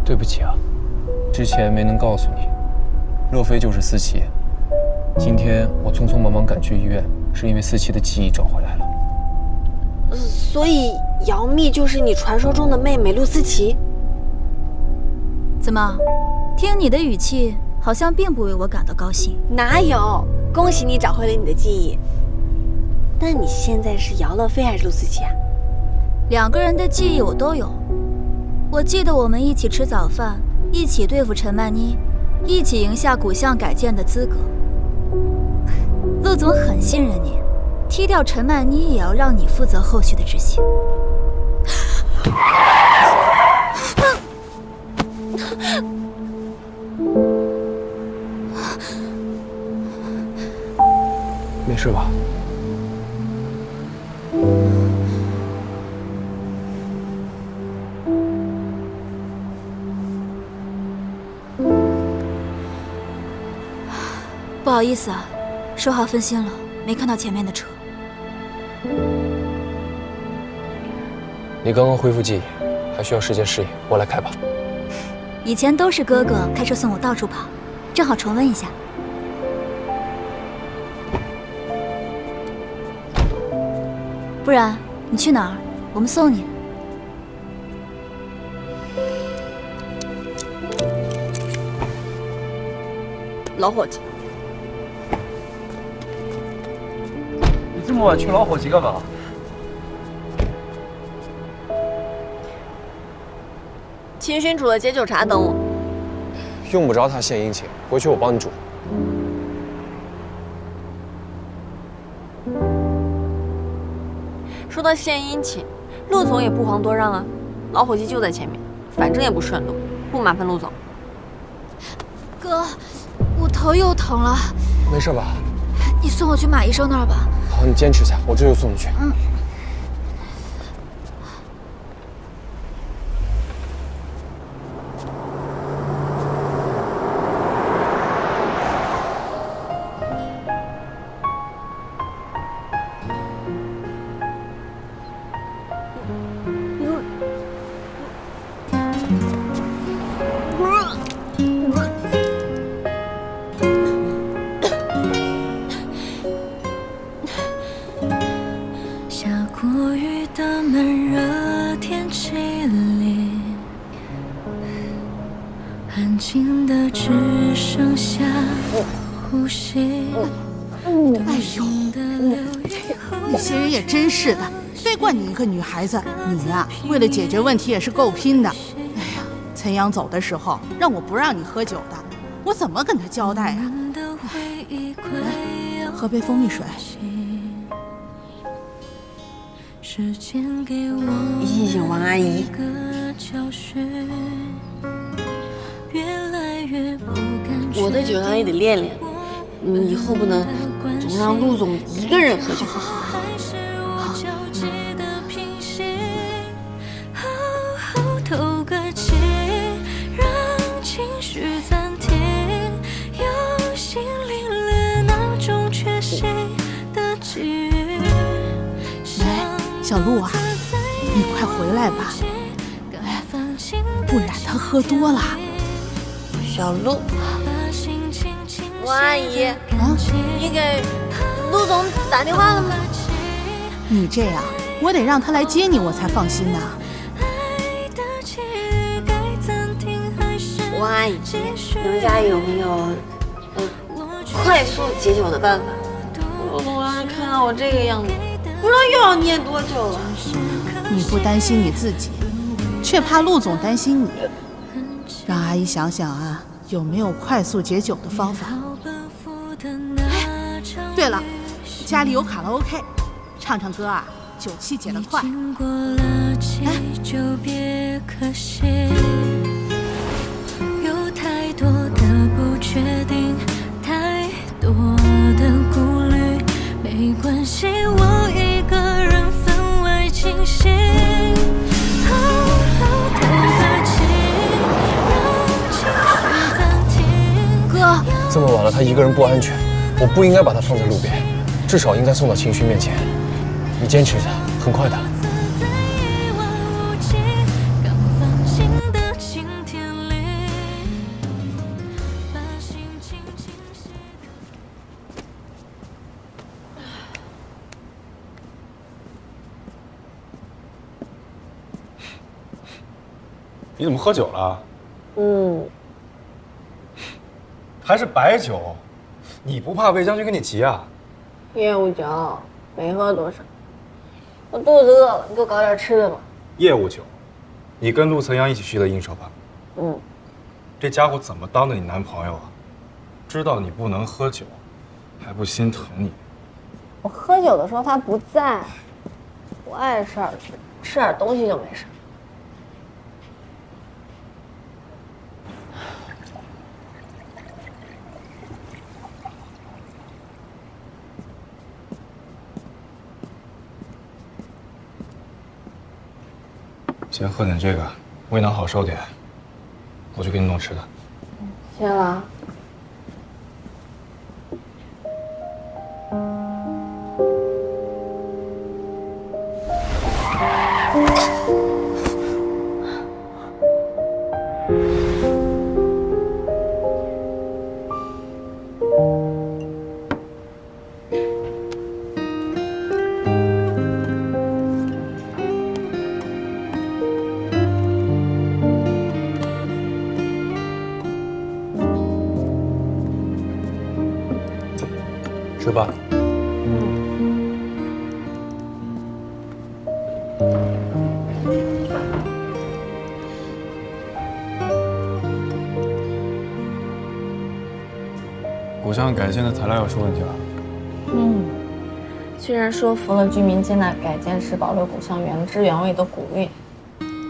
对不起啊，之前没能告诉你，乐飞就是思琪。今天我匆匆忙忙赶去医院，是因为思琪的记忆找回来了。所以姚蜜就是你传说中的妹妹陆思琪？怎么，听你的语气，好像并不为我感到高兴。哪有？恭喜你找回了你的记忆。那你现在是姚乐飞还是陆思琪啊？两个人的记忆我都有。我记得我们一起吃早饭，一起对付陈曼妮，一起赢下古巷改建的资格。陆总很信任你，踢掉陈曼妮也要让你负责后续的执行。没事吧？不好意思啊，说话分心了，没看到前面的车。你刚刚恢复记忆，还需要时间适应，我来开吧。以前都是哥哥开车送我到处跑，正好重温一下。不然你去哪儿？我们送你。老伙计，你这么晚去老伙计干嘛？秦勋煮了解酒茶等我。用不着他献殷勤，回去我帮你煮。说到献殷勤，陆总也不遑多让啊。老伙计就在前面，反正也不顺路，不麻烦陆总。哥，我头又疼了，没事吧？你送我去马医生那儿吧。好，你坚持一下，我这就送你去。嗯。那些人也真是的，非惯你一个女孩子，你呀，为了解决问题也是够拼的。哎呀，陈阳走的时候让我不让你喝酒的，我怎么跟他交代啊？来，喝杯蜂蜜水。谢谢王阿姨。我的酒量也得练练，以后不能总让陆总一个人喝酒。小陆啊，你快回来吧，不然他喝多了。小陆，王阿姨，你给陆总打电话了吗？你这样，我得让他来接你，我才放心呢。王阿姨，你们家有没有快速解酒的办法？陆总要是看到我这个样子，不知道又要念多久了。你不担心你自己，却怕陆总担心你。让阿姨想想啊，有没有快速解酒的方法？哎，对了，家里有卡拉 OK， 唱唱歌啊，酒气解得快。来，有太多的不确定，太多的顾虑，没关系，我一个人分外清醒。好好透个气，让情绪暂停。哥，这么晚了，他一个人不安全，我不应该把他放在路边，至少应该送到秦勋面前。你坚持一下，很快的。你怎么喝酒了？还是白酒？你不怕魏将军跟你急啊？业务酒没喝多少，我肚子饿了，你给我搞点吃的吧。业务酒，你跟陆曾阳一起去的应酬吧？这家伙怎么当的你男朋友啊？知道你不能喝酒，还不心疼你？我喝酒的时候他不在，不碍事儿，吃点东西就没事。先喝点这个，胃囊好受点。我去给你弄吃的。谢了。吃吧。古巷改建的材料又出问题了。虽然说服了居民接纳改建时保留古巷原汁原味的古韵，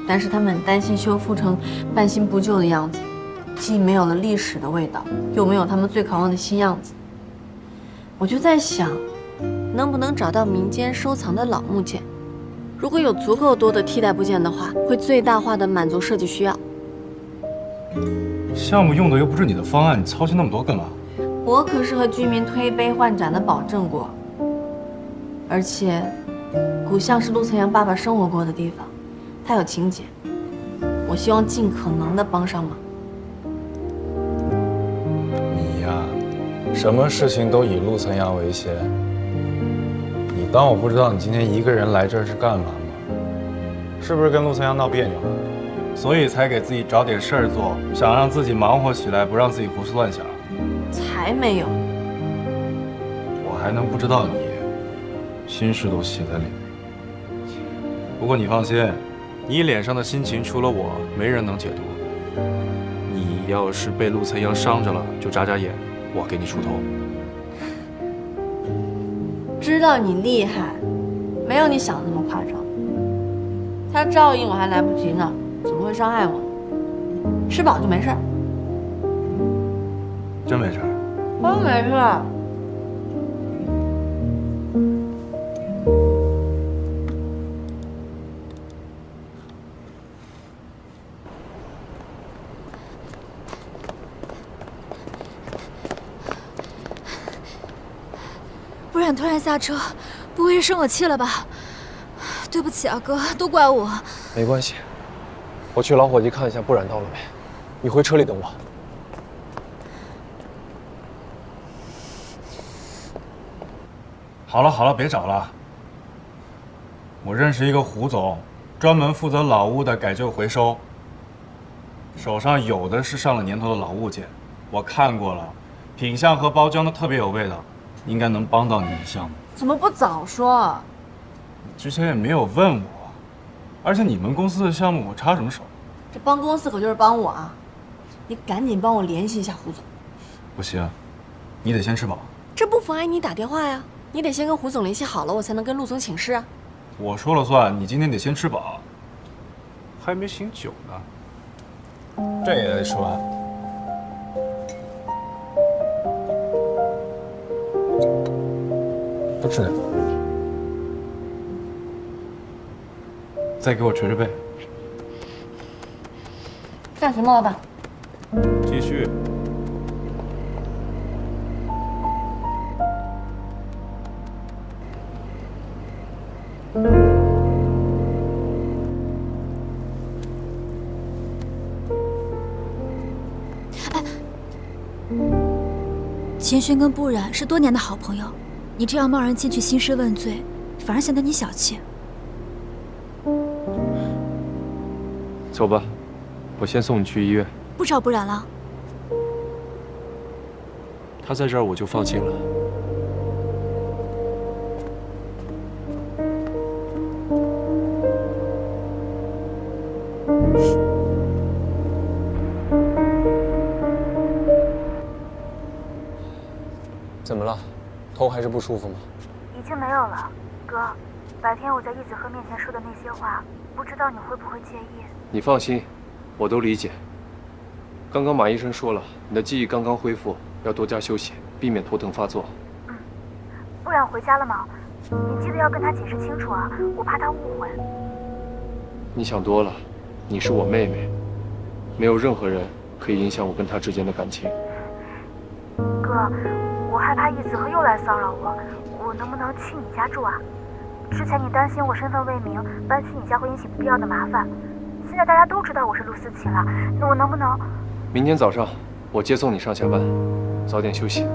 但是他们很担心修复成半新不旧的样子，既没有了历史的味道，又没有他们最渴望的新样子。我就在想，能不能找到民间收藏的老木件？如果有足够多的替代部件的话，会最大化的满足设计需要。项目用的又不是你的方案，你操心那么多干嘛？我可是和居民推杯换盏的保证过，而且古巷是陆层阳爸爸生活过的地方，他有情节，我希望尽可能的帮上忙。你呀，什么事情都以陆层阳为先。你当我不知道你今天一个人来这儿是干嘛吗？是不是跟陆层阳闹别扭了？所以才给自己找点事儿做，想让自己忙活起来，不让自己胡思乱想。才没有！我还能不知道你心事都写在里面。不过你放心，你脸上的心情除了我，没人能解读。你要是被陆层阳伤着了，就眨眨眼，我给你出头。知道你厉害，没有你想的那么夸张。他照应我还来不及呢，怎么会伤害我呢？吃饱就没事儿。真没事儿？真没事儿。不然突然下车，不会是生我气了吧？对不起啊，哥，都怪我。没关系，我去老伙计看一下不然到了没。你回车里等我。好了好了，别找了。我认识一个胡总，专门负责老屋的改旧回收，手上有的是上了年头的老物件，我看过了，品相和包装都特别有味道，应该能帮到你的项目。怎么不早说？之前也没有问我，而且你们公司的项目我插什么手？这帮公司可就是帮我啊！你赶紧帮我联系一下胡总。不行，你得先吃饱。这不妨碍你打电话呀，你得先跟胡总联系好了，我才能跟陆总请示啊。我说了算，你今天得先吃饱。还没醒酒呢，这也得吃完。多吃点。再给我捶捶背。干什么，老板？继续。秦勋跟不染是多年的好朋友，你这样贸然进去兴师问罪，反而显得你小气。走吧，我先送你去医院。不找不染了？他在这儿我就放心了。怎么了？头还是不舒服吗？已经没有了，哥。白天我在叶子鹤面前说的那些话，不知道你会不会介意？你放心，我都理解。刚刚马医生说了，你的记忆刚刚恢复，要多加休息，避免头疼发作。不然回家了吗？你记得要跟他解释清楚啊，我怕他误会。你想多了，你是我妹妹，没有任何人可以影响我跟她之间的感情。哥，我害怕义子和又来骚扰我，我能不能去你家住啊？之前你担心我身份未明，搬去你家会引起不必要的麻烦，现在大家都知道我是陆思琪了，那我能不能……明天早上我接送你上下班，早点休息。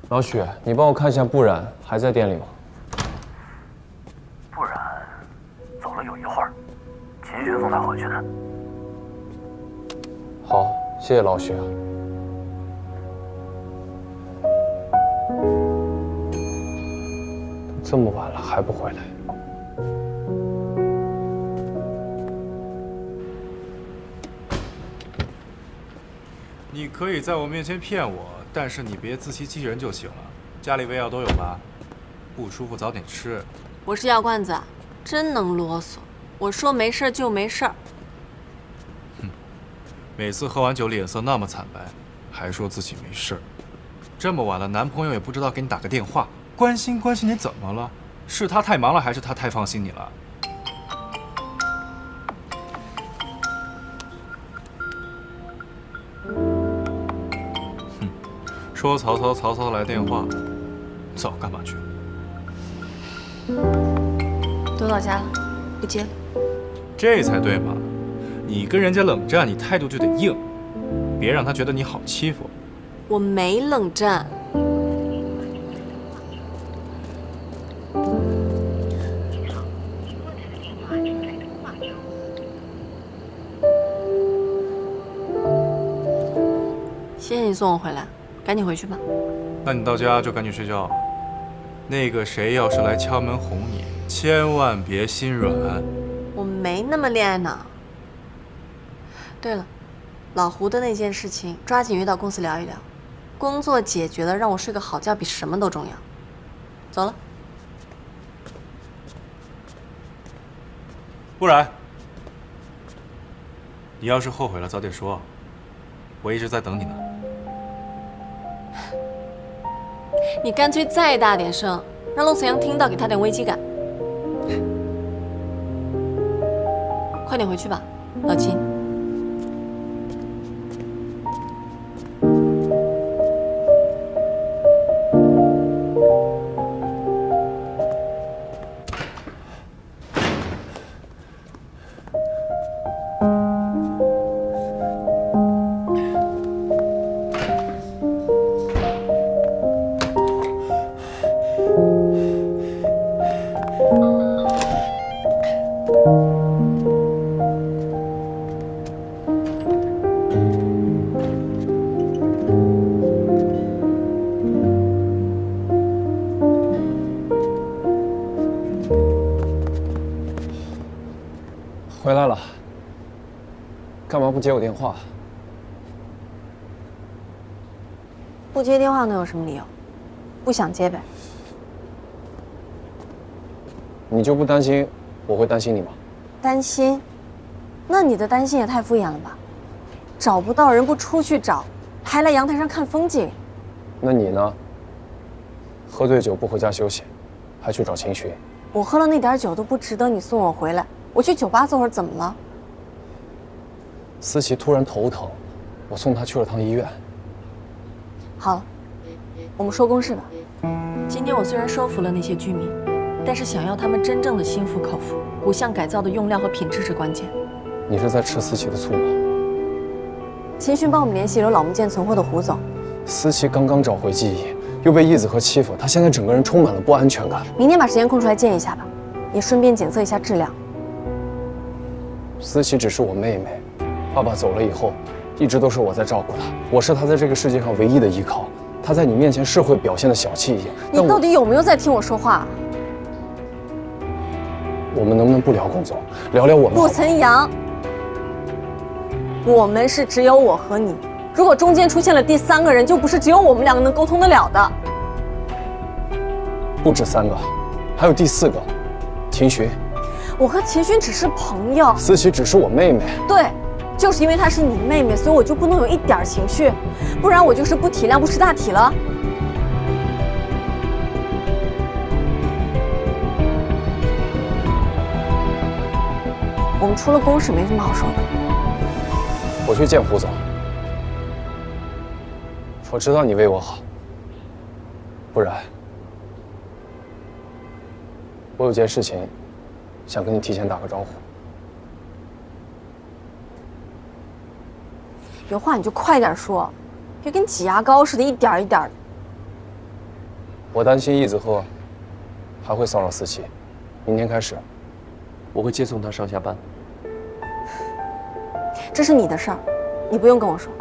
老许，你帮我看一下不染还在店里吗？不染走了有一会儿，秦勋送他回去的。好，谢谢老许。都这么晚了还不回来？你可以在我面前骗我，但是你别自欺欺人就行了。家里胃药都有吧？不舒服早点吃。我是药罐子，真能啰嗦。我说没事就没事。每次喝完酒脸色那么惨白，还说自己没事。这么晚了，男朋友也不知道给你打个电话，关心关心你怎么了？是他太忙了，还是他太放心你了？说曹操来电话，早干嘛去？都到家了，不接了。这才对嘛！你跟人家冷战，你态度就得硬，别让他觉得你好欺负。我没冷战。谢谢你送我回来，赶紧回去吧。那你到家就赶紧睡觉。那个谁要是来敲门哄你，千万别心软。我没那么恋爱脑。对了，老胡的那件事情，抓紧约到公司聊一聊。工作解决了，让我睡个好觉比什么都重要。走了。不然，你要是后悔了，早点说，我一直在等你呢。你干脆再大点声，让陆思阳听到，给他点危机感。快点回去吧，老秦。回来了，干嘛不接我电话？不接电话能有什么理由？不想接呗。你就不担心我会担心你吗？担心？那你的担心也太敷衍了吧？找不到人不出去找，还来阳台上看风景。那你呢？喝醉酒不回家休息，还去找秦勋。我喝了那点酒都不值得你送我回来。我去酒吧坐会儿怎么了？思琪突然头疼，我送她去了趟医院。好了，我们说公事吧。今天我虽然说服了那些居民，但是想要他们真正的心服口服，古巷改造的用料和品质是关键。你是在吃思琪的醋吗？秦勋帮我们联系留老木剑存货的胡总。思琪刚刚找回记忆，又被义子和欺负，她现在整个人充满了不安全感。明天把时间空出来见一下吧，也顺便检测一下质量。思琪只是我妹妹，爸爸走了以后，一直都是我在照顾她，我是她在这个世界上唯一的依靠。她在你面前是会表现的小气一点，你到底有没有在听我说话？我们能不能不聊工作，聊聊我们？陆岑阳，我们是只有我和你，如果中间出现了第三个人，就不是只有我们两个能沟通得了的。不止3个，还有第4个，秦勋。我和秦勋只是朋友，思琪只是我妹妹。对，就是因为她是你妹妹，所以我就不能有一点情绪，不然我就是不体谅不识大体了。我们除了公事没什么好说的。我去见胡总，我知道你为我好，不然我有件事情想跟你提前打个招呼。有话你就快点说，别跟挤牙膏似的，一点一点的。我担心易子赫还会骚扰思琪，明天开始，我会接送他上下班。这是你的事儿，你不用跟我说。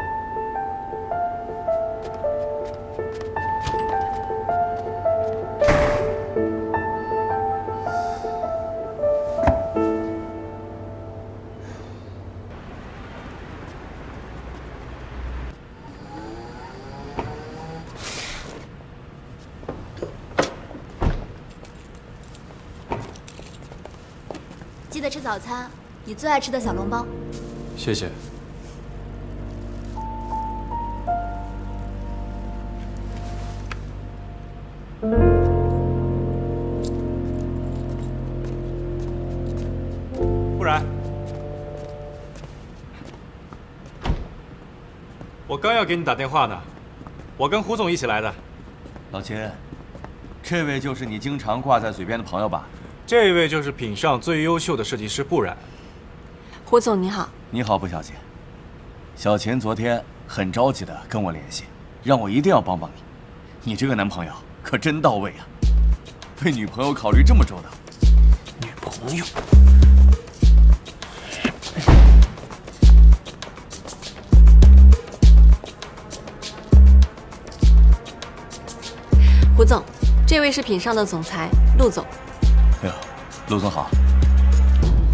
记得吃早餐，你最爱吃的小笼包。谢谢。不然，我刚要给你打电话呢，我跟胡总一起来的。老秦，这位就是你经常挂在嘴边的朋友吧？这位就是品上最优秀的设计师不染。胡总你好。你好，不小姐。小秦昨天很着急的跟我联系，让我一定要帮帮你。你这个男朋友可真到位啊，为女朋友考虑这么周到。女朋友。胡总，这位是品上的总裁陆总。哎呦，陆总好。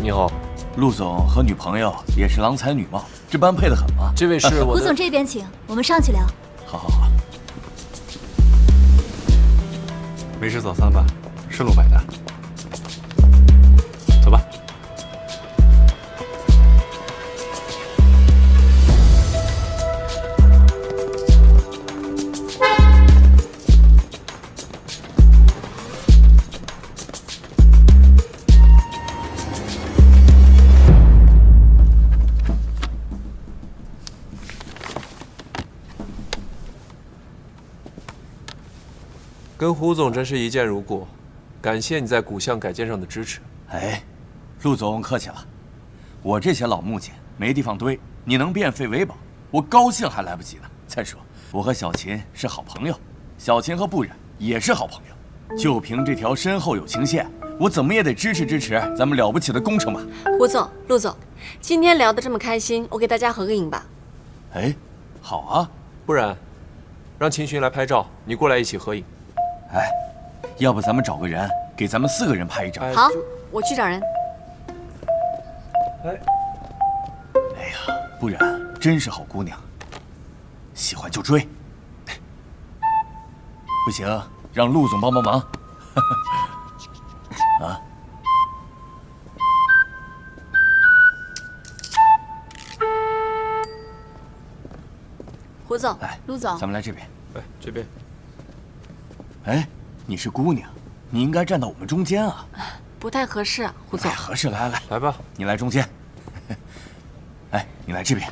你好。陆总和女朋友也是郎才女貌，这般配得很吗？这位是我胡总这边请，我们上去聊。好好好。没吃早餐吧？顺路买的。走吧。跟胡总真是一见如故，感谢你在古巷改建上的支持。哎，陆总客气了，我这些老木件没地方堆，你能变废为宝，我高兴还来不及呢。再说，我和小秦是好朋友，小秦和不染也是好朋友，就凭这条身后有情线，我怎么也得支持支持咱们了不起的工程吧。胡总、陆总，今天聊得这么开心，我给大家合个影吧。哎，好啊，不然，让秦巡来拍照，你过来一起合影。哎，要不咱们找个人给咱们4个人拍一张？好，我去找人。哎呀，不然真是好姑娘，喜欢就追。不行，让陆总帮帮忙。啊！胡总，陆总，咱们来这边。来这边。哎，你是姑娘，你应该站到我们中间啊。不太合适，胡总。合适，来来来，来吧，你来中间。哎，你来这边。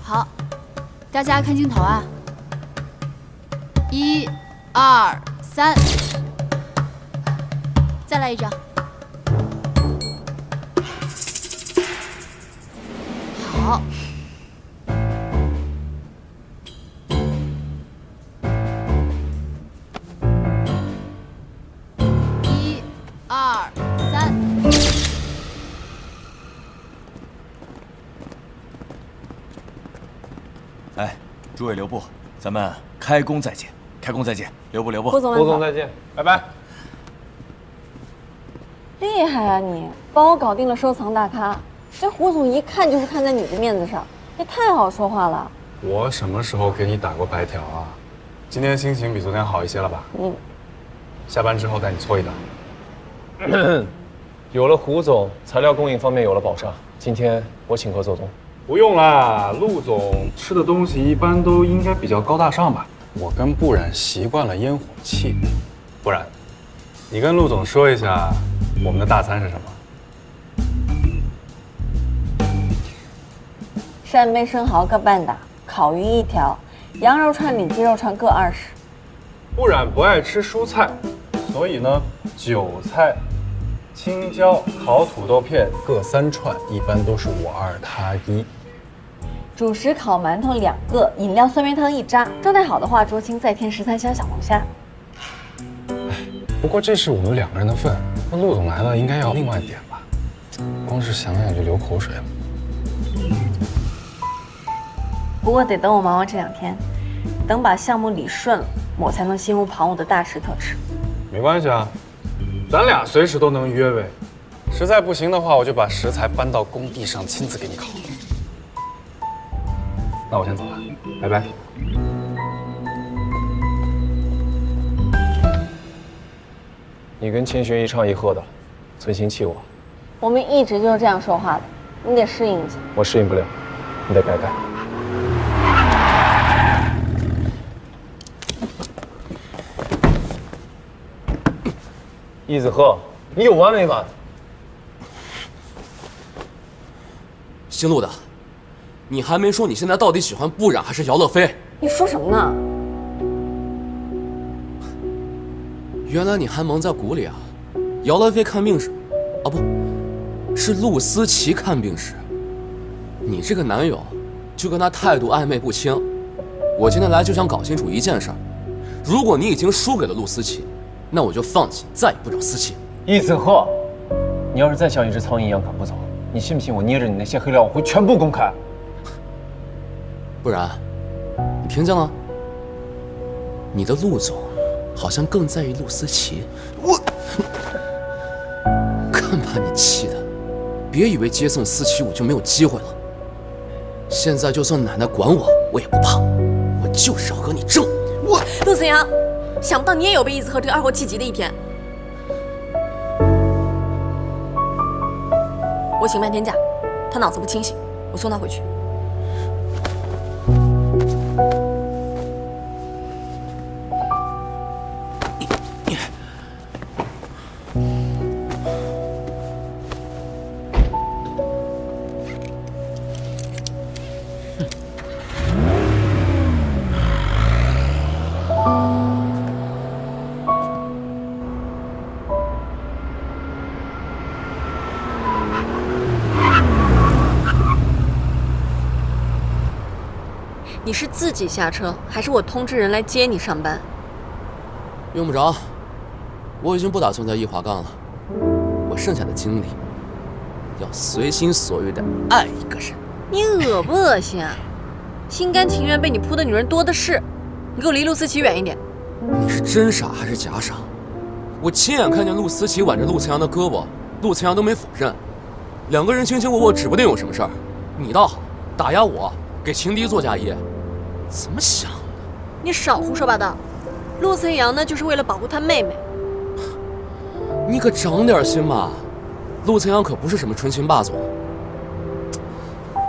好，大家看镜头啊！1、2、3，再来一张。好。1、2、3。哎，诸位留步，咱们开工再见。开工再见，留步留步。胡总，胡总再见，拜拜。厉害啊你，帮我搞定了收藏大咖。这胡总一看就是看在你的面子上，也太好说话了。我什么时候给你打过白条啊？今天心情比昨天好一些了吧？嗯。下班之后带你搓一道。有了胡总，材料供应方面有了保障。今天我请客做东。不用啦，陆总吃的东西一般都应该比较高大上吧？我跟不染习惯了烟火气，不然，你跟陆总说一下，我们的大餐是什么？扇贝生蚝各半打，烤鱼1条，羊肉串、里脊肉串各20。不然不爱吃蔬菜，所以呢，韭菜、青椒、烤土豆片各3串，一般都是我2他1。主食烤馒头2个，饮料酸梅汤1扎。状态好的话，酌情再添13箱小龙虾。不过这是我们2个人的份，那陆总来了应该要另外点吧？光是想想就流口水了。不过得等我忙完这2天，等把项目理顺了，我才能心无旁骛的大吃特吃。没关系啊，咱俩随时都能约呗。实在不行的话，我就把食材搬到工地上亲自给你烤。那我先走了，拜拜。你跟千寻一唱一和的，存心气我。我们一直就是这样说话的，你得适应一下。我适应不了，你得改改。易子鹤，你有完没完？姓陆的，你还没说你现在到底喜欢不染还是姚乐飞？你说什么呢？原来你还蒙在鼓里啊！姚乐飞看病时，啊不，是陆思琪看病时，你这个男友就跟他态度暧昧不清。我今天来就想搞清楚一件事儿：如果你已经输给了陆思琪，那我就放弃，再也不找思琪。易子鹤，你要是再像一只苍蝇一样赶不走，你信不信我捏着你那些黑料，我会全部公开？不然，你听见了？你的陆总好像更在意陆思琪。我看把你气的，别以为接送思琪我就没有机会了。现在就算奶奶管我，我也不怕，我就是要和你争。陆思阳，想不到你也有被易子鹤这个二货气急的一天。我请半天假，他脑子不清醒，我送他回去。你是自己下车，还是我通知人来接你上班？用不着，我已经不打算在艺华干了。我剩下的精力要随心所欲地爱一个人。你恶不恶心啊？心甘情愿被你扑的女人多的是，你给我离陆思琪远一点。你是真傻还是假傻？我亲眼看见陆思琪挽着陆慈阳的胳膊，陆慈阳都没否认，2个人卿卿我我，指不定有什么事儿。你倒好，打压我，给情敌做嫁衣，怎么想的？你少胡说八道！陆思阳呢，就是为了保护他妹妹。你可长点心吧，陆慈阳可不是什么纯情霸总。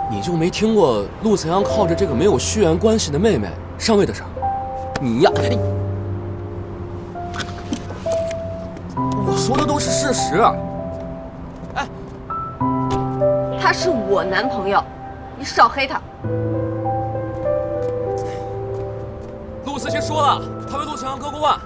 你就没听过陆慈阳靠着这个没有血缘关系的妹妹上位的事儿？你呀，我说的都是事实。哎，他是我男朋友，你少黑他。陆思琪说了，他为陆慈阳割过腕。